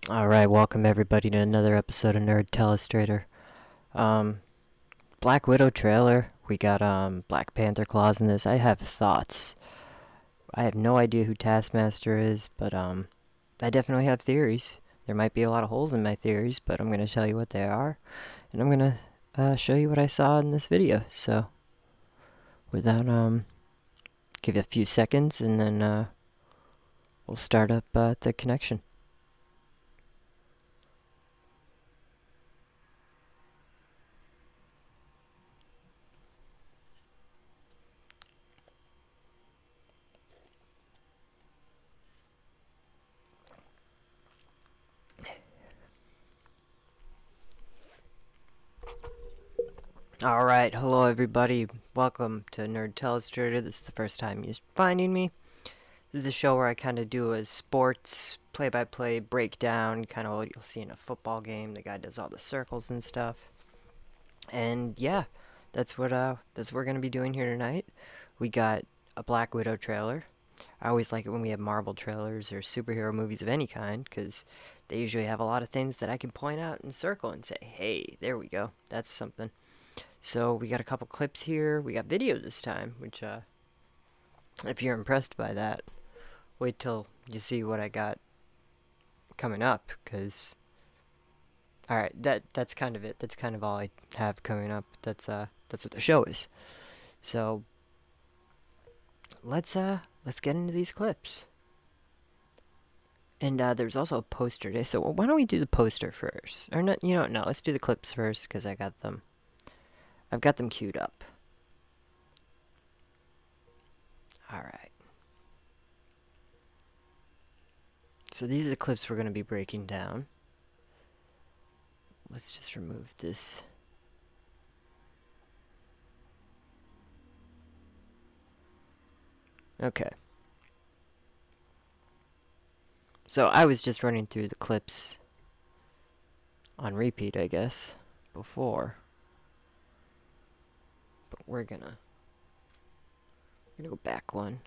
Alright, welcome everybody to another episode of Telestrator. Um, Black Widow trailer. We got Black Panther claws in this. I have thoughts. I have no idea who Taskmaster is, but I definitely have theories. There might be a lot of holes in my theories, but I'm gonna tell you what they are, and I'm gonna show you what I saw in this video. So, without give you a few seconds, and then we'll start up the connection. Alright, hello everybody. Welcome to Telestrator. This is the first time you're finding me. This is a show where I kind of do a sports play-by-play breakdown, kind of what you'll see in a football game. The guy does all the circles and stuff. And yeah, that's what we're gonna be doing here tonight. We got a Black Widow trailer. I always like it when we have Marvel trailers or superhero movies of any kind, because they usually have a lot of things that I can point out and circle and say, hey, there we go. That's something. So we got a couple clips here. We got video this time, which if you're impressed by that, wait till you see what I got coming up. Cause all right, that's kind of it. That's kind of all I have coming up. That's what the show is. So let's get into these clips. And there's also a poster today. So why don't we do the poster first? Or not? You know, no. Let's do the clips first because I've got them queued up. All right. So these are the clips we're going to be breaking down. Let's just remove this. Okay. So I was just running through the clips on repeat, I guess, before. But we're gonna go back one.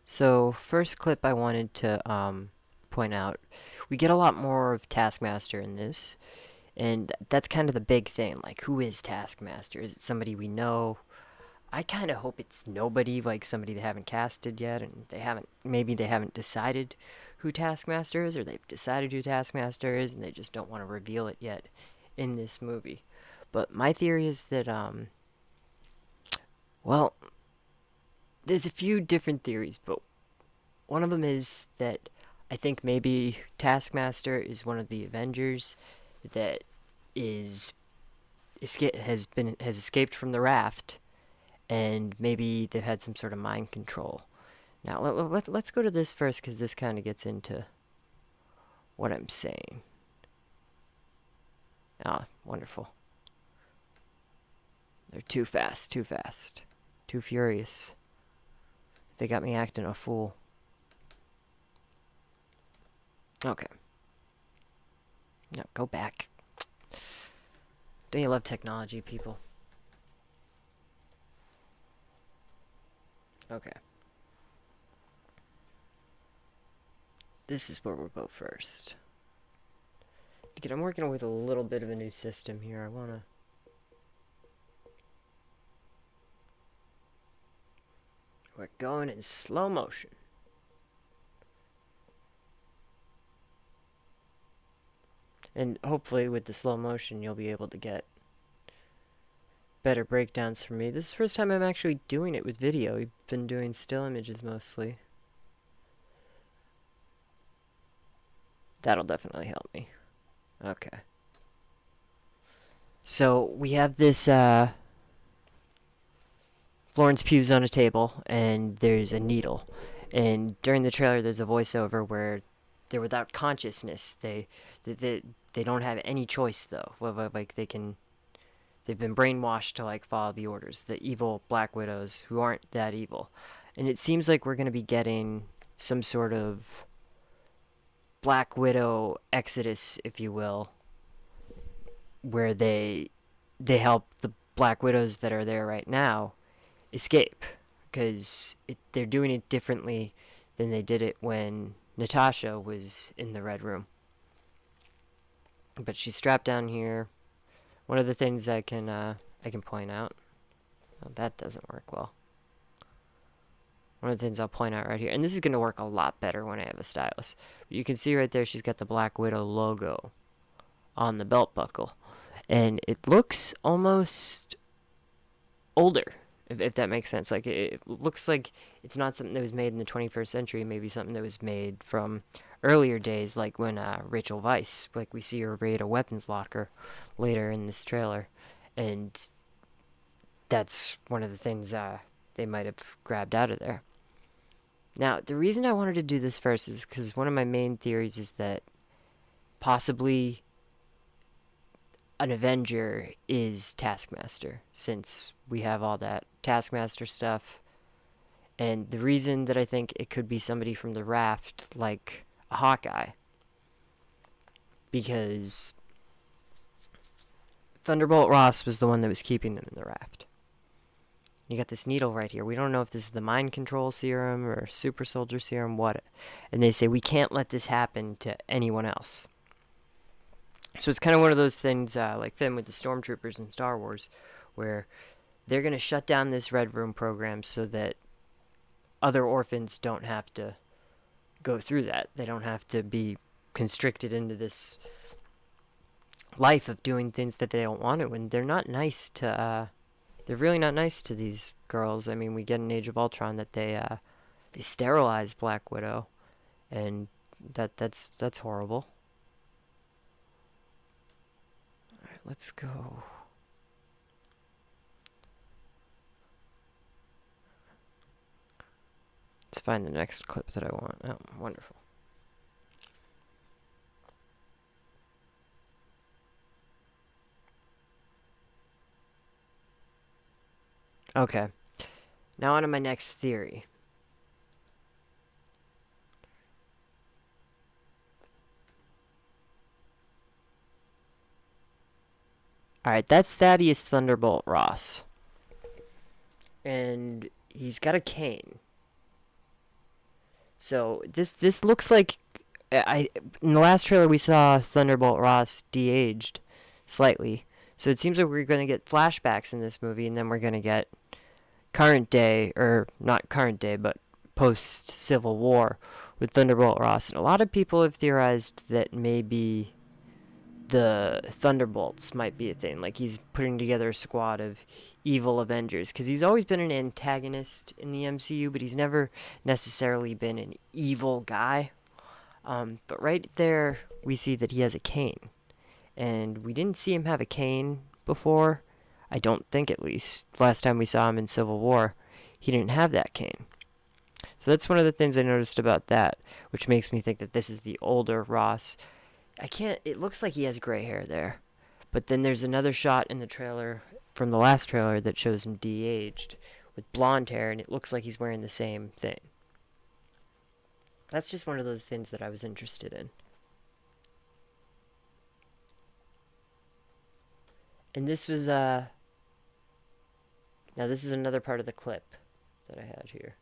So first clip I wanted to point out, we get a lot more of Taskmaster in this, and that's kind of the big thing. Like, who is Taskmaster? Is it somebody we know? I kind of hope it's nobody, like somebody they haven't casted yet, and maybe they haven't decided who Taskmaster is, or they've decided who Taskmaster is, and they just don't want to reveal it yet in this movie. But my theory is that, well, there's a few different theories, but one of them is that I think maybe Taskmaster is one of the Avengers that is has escaped from the raft, and maybe they've had some sort of mind control. Now let's go to this first because this kind of gets into what I'm saying. Ah, wonderful. They're too fast, too furious. They got me acting a fool. Okay. No, go back. Don't you love technology, people? Okay. This is where we'll go first. Again, I'm working with a little bit of a new system here. We're going in slow motion. And hopefully with the slow motion you'll be able to get better breakdowns from me. This is the first time I'm actually doing it with video. We've been doing still images mostly. That'll definitely help me. Okay. So we have this Florence Pugh's on a table and there's a needle. And during the trailer there's a voiceover where they're without consciousness. They don't have any choice though. Like they've been brainwashed to like follow the orders. The evil Black Widows who aren't that evil. And it seems like we're going to be getting some sort of Black Widow exodus, if you will, where they help the Black Widows that are there right now escape, because they're doing it differently than they did it when Natasha was in the Red Room. but she's strapped down here. One of the things I can point out. Oh, that doesn't work well. One of the things I'll point out right here, and this is going to work a lot better when I have a stylus. You can see right there she's got the Black Widow logo on the belt buckle. And it looks almost older, if that makes sense. Like, it looks like it's not something that was made in the 21st century, maybe something that was made from earlier days, like when Rachel Weisz, like we see her raid a weapons locker later in this trailer. And that's one of the things they might have grabbed out of there. Now, the reason I wanted to do this first is because one of my main theories is that possibly an Avenger is Taskmaster, since we have all that Taskmaster stuff. And the reason that I think it could be somebody from the Raft, like a Hawkeye, because Thunderbolt Ross was the one that was keeping them in the Raft. You got this needle right here. We don't know if this is the mind control serum or super soldier serum, what. And they say we can't let this happen to anyone else. So it's kind of one of those things like Finn with the Stormtroopers in Star Wars, where they're going to shut down this Red Room program so that other orphans don't have to go through that. They don't have to be constricted into this life of doing things that they don't want to. And they're not nice to, they're really not nice to these girls. I mean, we get in Age of Ultron that they sterilize Black Widow, and that's horrible. Let's go. Let's find the next clip that I want. Oh, wonderful. Okay. Now on to my next theory. Alright, that's Thaddeus Thunderbolt Ross. And he's got a cane. So this looks like in the last trailer we saw Thunderbolt Ross de-aged slightly. So it seems like we're going to get flashbacks in this movie, and then we're going to get current day, or not current day, but post Civil War with Thunderbolt Ross. And a lot of people have theorized that maybe the Thunderbolts might be a thing. Like he's putting together a squad of evil Avengers, because he's always been an antagonist in the MCU, but he's never necessarily been an evil guy. But right there, we see that he has a cane. And we didn't see him have a cane before. I don't think, at least. Last time we saw him in Civil War, he didn't have that cane. So that's one of the things I noticed about that, which makes me think that this is the older Ross. It looks like he has gray hair there. But then there's another shot in the trailer, from the last trailer, that shows him de-aged with blonde hair, and it looks like he's wearing the same thing. That's just one of those things that I was interested in. And this was, now this is another part of the clip that I had here.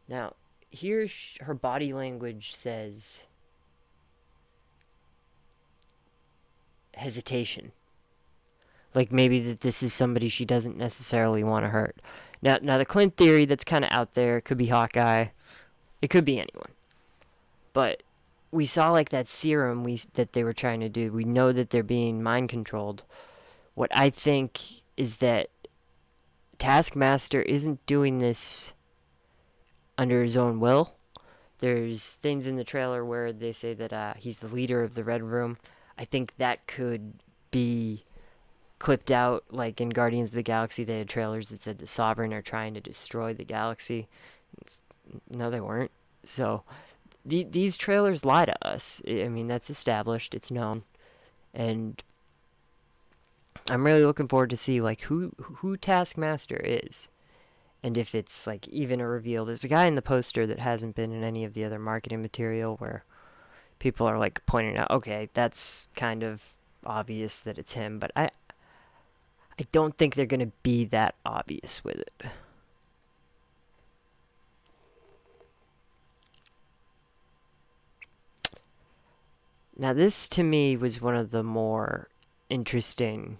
Now, here her body language says hesitation. Like maybe that this is somebody she doesn't necessarily want to hurt. Now the Clint theory that's kind of out there, it could be Hawkeye. It could be anyone. But we saw like that serum that they were trying to do. We know that they're being mind controlled. What I think is that Taskmaster isn't doing this under his own will. There's things in the trailer where they say that he's the leader of the Red Room. I think that could be clipped out, like in Guardians of the Galaxy. They had trailers that said the Sovereign are trying to destroy the galaxy. No, they weren't. So these trailers lie to us. I mean, that's established. It's known. And I'm really looking forward to see like who Taskmaster is. And if it's like even a reveal. There's a guy in the poster that hasn't been in any of the other marketing material where people are like pointing out, okay, that's kind of obvious that it's him, but I don't think they're going to be that obvious with it. Now, this to me was one of the more interesting,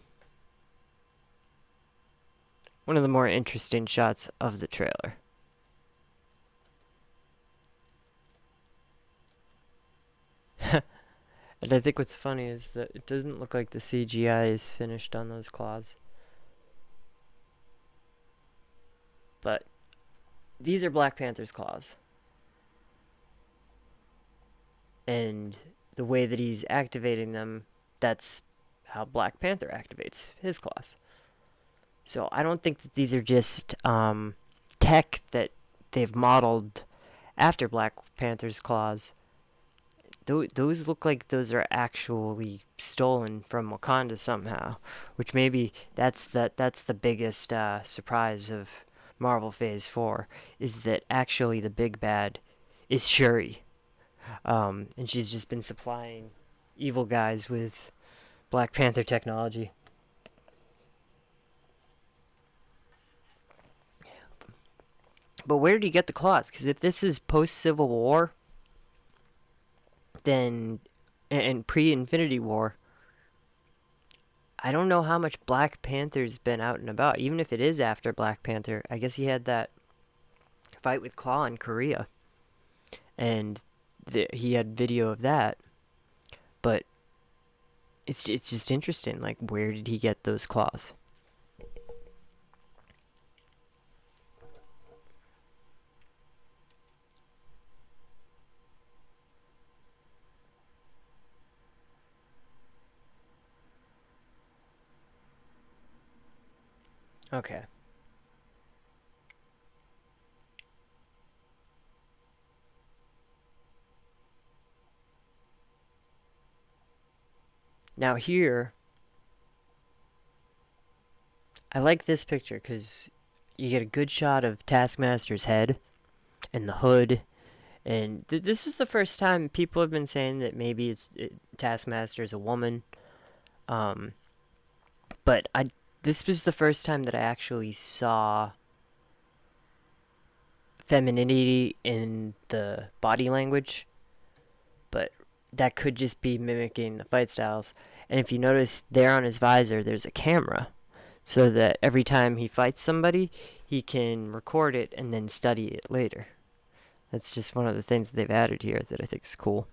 shots of the trailer. And I think what's funny is that it doesn't look like the CGI is finished on those claws. But these are Black Panther's claws. And the way that he's activating them, that's how Black Panther activates his claws. So I don't think that these are just tech that they've modeled after Black Panther's claws. Those look like those are actually stolen from Wakanda somehow, which maybe that's the biggest surprise of Marvel Phase 4 is that actually the big bad is Shuri, and she's just been supplying evil guys with Black Panther technology. But where did he get the claws? Because if this is post Civil War, then and pre Infinity War, I don't know how much Black Panther's been out and about. Even if it is after Black Panther, I guess he had that fight with Claw in Korea, and he had video of that. But it's just interesting. Like, where did he get those claws? Okay. Now here, I like this picture because you get a good shot of Taskmaster's head and the hood. And this was the first time people have been saying that maybe Taskmaster is a woman. Um, but this was the first time that I actually saw femininity in the body language. But that could just be mimicking the fight styles. And if you notice there on his visor, there's a camera. So that every time he fights somebody, he can record it and then study it later. That's just one of the things that they've added here that I think is cool.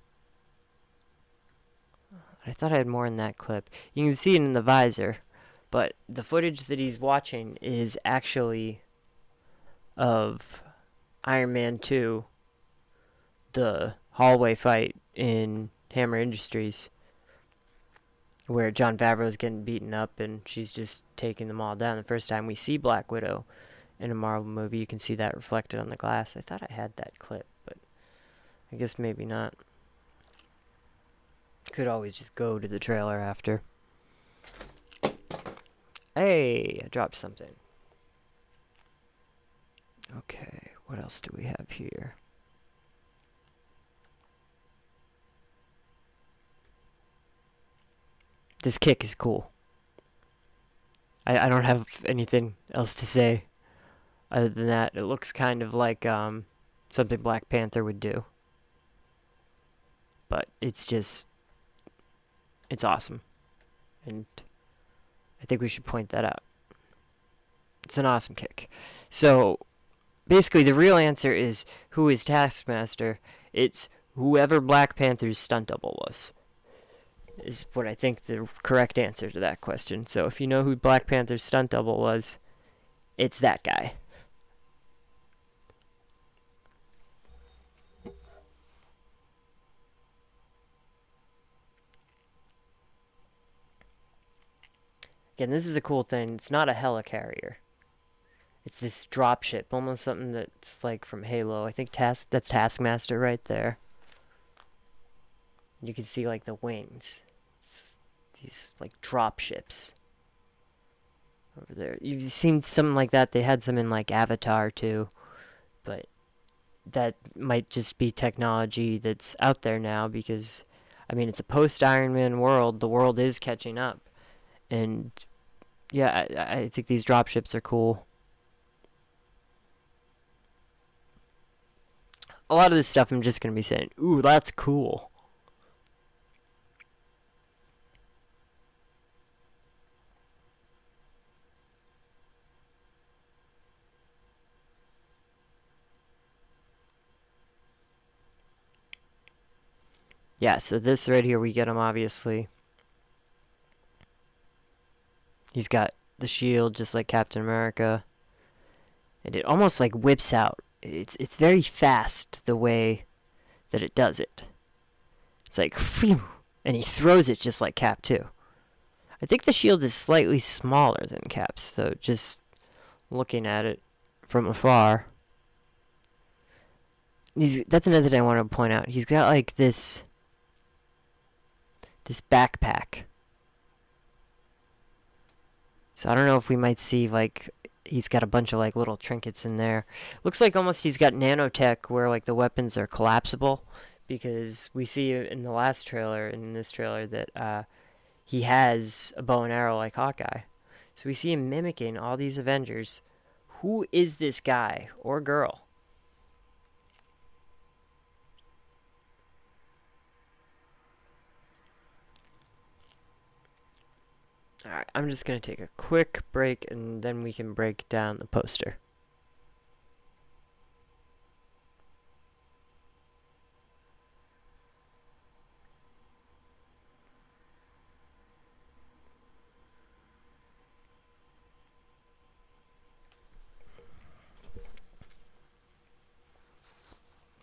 I thought I had more in that clip. You can see it in the visor, but the footage that he's watching is actually of Iron Man 2, the hallway fight in Hammer Industries, where John Favreau's getting beaten up and she's just taking them all down. The first time we see Black Widow in a Marvel movie, you can see that reflected on the glass. I thought I had that clip, but I guess maybe not. Could always just go to the trailer after. Hey, I dropped something. Okay, what else do we have here? This kick is cool. I don't have anything else to say other than that. It looks kind of like something Black Panther would do. But it's awesome. And I think we should point that out. It's an awesome kick. So, basically, the real answer is who is Taskmaster? It's whoever Black Panther's stunt double was. Is what I think the correct answer to that question. So, if you know who Black Panther's stunt double was, it's that guy. Again, this is a cool thing. It's not a helicarrier. It's this dropship, almost something that's like from Halo. I think that's Taskmaster right there. You can see like the wings. It's these like dropships over there. You've seen something like that. They had some in like Avatar too, but that might just be technology that's out there now because, I mean, it's a post Iron Man world. The world is catching up, and yeah, I think these dropships are cool. A lot of this stuff I'm just gonna be saying, ooh, that's cool. Yeah, so this right here, we get him, obviously. He's got the shield, just like Captain America. And it almost like whips out. It's very fast, the way that it does it. It's like, phew, and he throws it just like Cap, too. I think the shield is slightly smaller than Cap's, so just looking at it from afar. That's another thing I want to point out. He's got like this backpack. So I don't know if we might see like he's got a bunch of like little trinkets in there. Looks like almost he's got nanotech where like the weapons are collapsible, because we see in the last trailer and in this trailer that he has a bow and arrow like Hawkeye. So we see him mimicking all these Avengers. Who is this guy or girl? Alright, I'm just going to take a quick break and then we can break down the poster.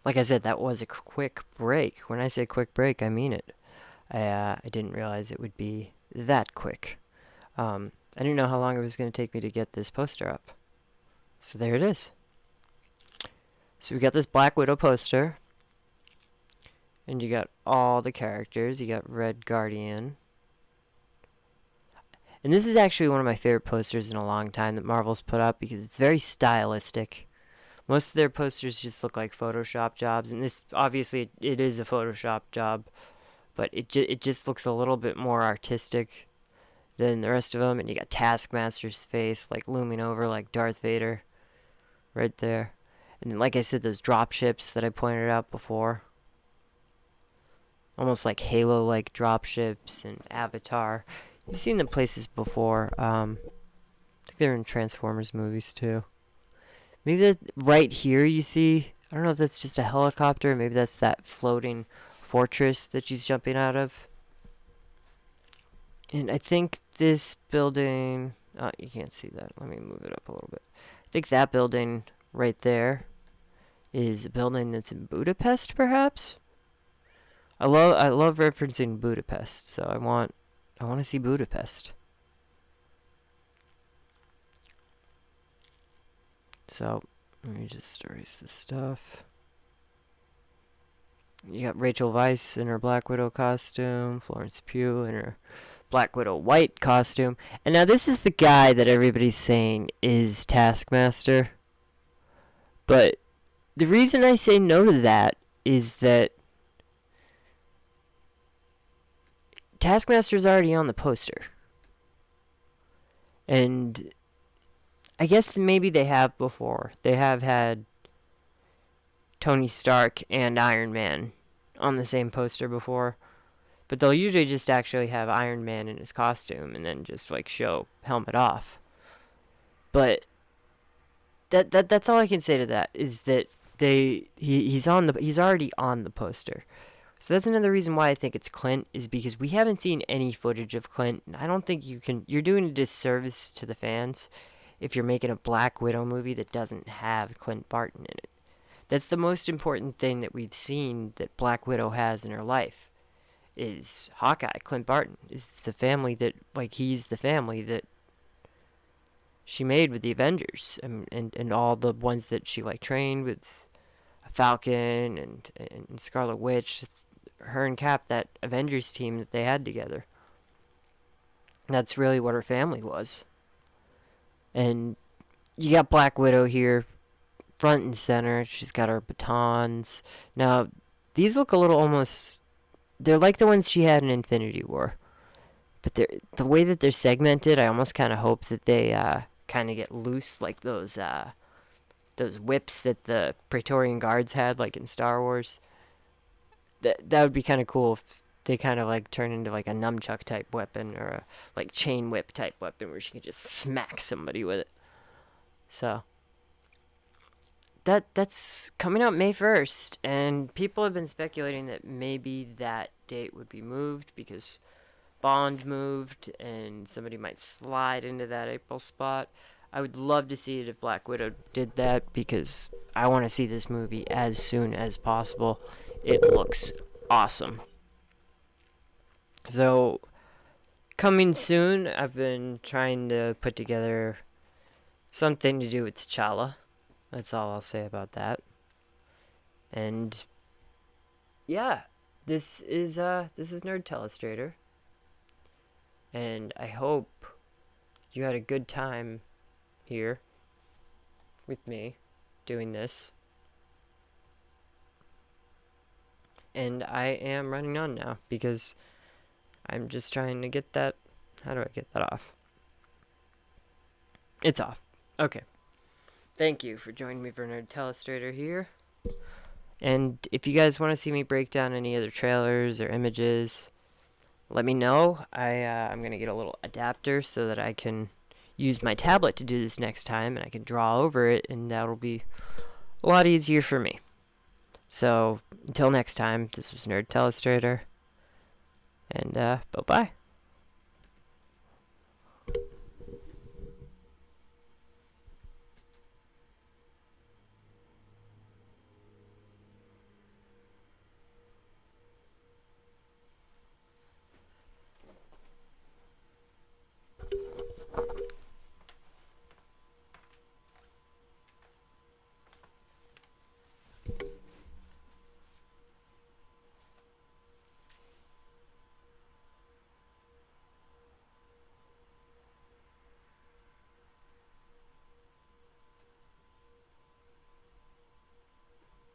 Like I said, that was a quick break. When I say quick break, I mean it. I didn't realize it would be that quick. I didn't know how long it was going to take me to get this poster up. So there it is. So we got this Black Widow poster. And you got all the characters. You got Red Guardian. And this is actually one of my favorite posters in a long time that Marvel's put up, because it's very stylistic. Most of their posters just look like Photoshop jobs, and this, obviously, it is a Photoshop job, but it just looks a little bit more artistic than the rest of them. And you got Taskmaster's face like looming over like Darth Vader right there. And then, like I said, those drop ships that I pointed out before, almost like Halo like drop ships and Avatar. You've seen the places before. I think they're in Transformers movies too. Maybe that right here you see, I don't know if that's just a helicopter, maybe that's that floating fortress that she's jumping out of. And I think this building, you can't see that. Let me move it up a little bit. I think that building right there is a building that's in Budapest, perhaps. I love referencing Budapest, so I want to see Budapest. So let me just erase this stuff. You got Rachel Weisz in her Black Widow costume, Florence Pugh in her Black Widow white costume. And now this is the guy that everybody's saying is Taskmaster. But the reason I say no to that is that Taskmaster's already on the poster. And I guess maybe they have before. They have had Tony Stark and Iron Man on the same poster before. But they'll usually just actually have Iron Man in his costume and then just like show helmet off. But that's all I can say to that, is that he's already on the poster. So that's another reason why I think it's Clint, is because we haven't seen any footage of Clint. I don't think you're doing a disservice to the fans if you're making a Black Widow movie that doesn't have Clint Barton in it. That's the most important thing that we've seen that Black Widow has in her life, is Hawkeye. Clint Barton is the family that, like, he's the family that she made with the Avengers, and all the ones that she like trained with, Falcon and Scarlet Witch, her and Cap, that Avengers team that they had together. That's really what her family was. And you got Black Widow here, front and center. She's got her batons. Now, these look a little almost... They're like the ones she had in Infinity War. But the way that they're segmented, I almost kind of hope that they kind of get loose, like those whips that the Praetorian Guards had, like in Star Wars. That would be kind of cool if they kind of like turn into like a nunchuck type weapon, or a like chain whip type weapon where she can just smack somebody with it. So that's coming out May 1st, and people have been speculating that maybe that date would be moved because Bond moved and somebody might slide into that April spot. I would love to see it if Black Widow did that because I want to see this movie as soon as possible. It looks awesome. So, coming soon, I've been trying to put together something to do with T'Challa. That's all I'll say about that. And yeah, this is Nerd Telestrator, and I hope you had a good time here with me doing this. And I am running on now because I'm just trying to get that. How do I get that off? It's off. Okay. Thank you for joining me for Nerd Telestrator here. And if you guys want to see me break down any other trailers or images, let me know. I'm going to get a little adapter so that I can use my tablet to do this next time, and I can draw over it, and that'll be a lot easier for me. So, until next time, this was Nerd Telestrator, and bye-bye.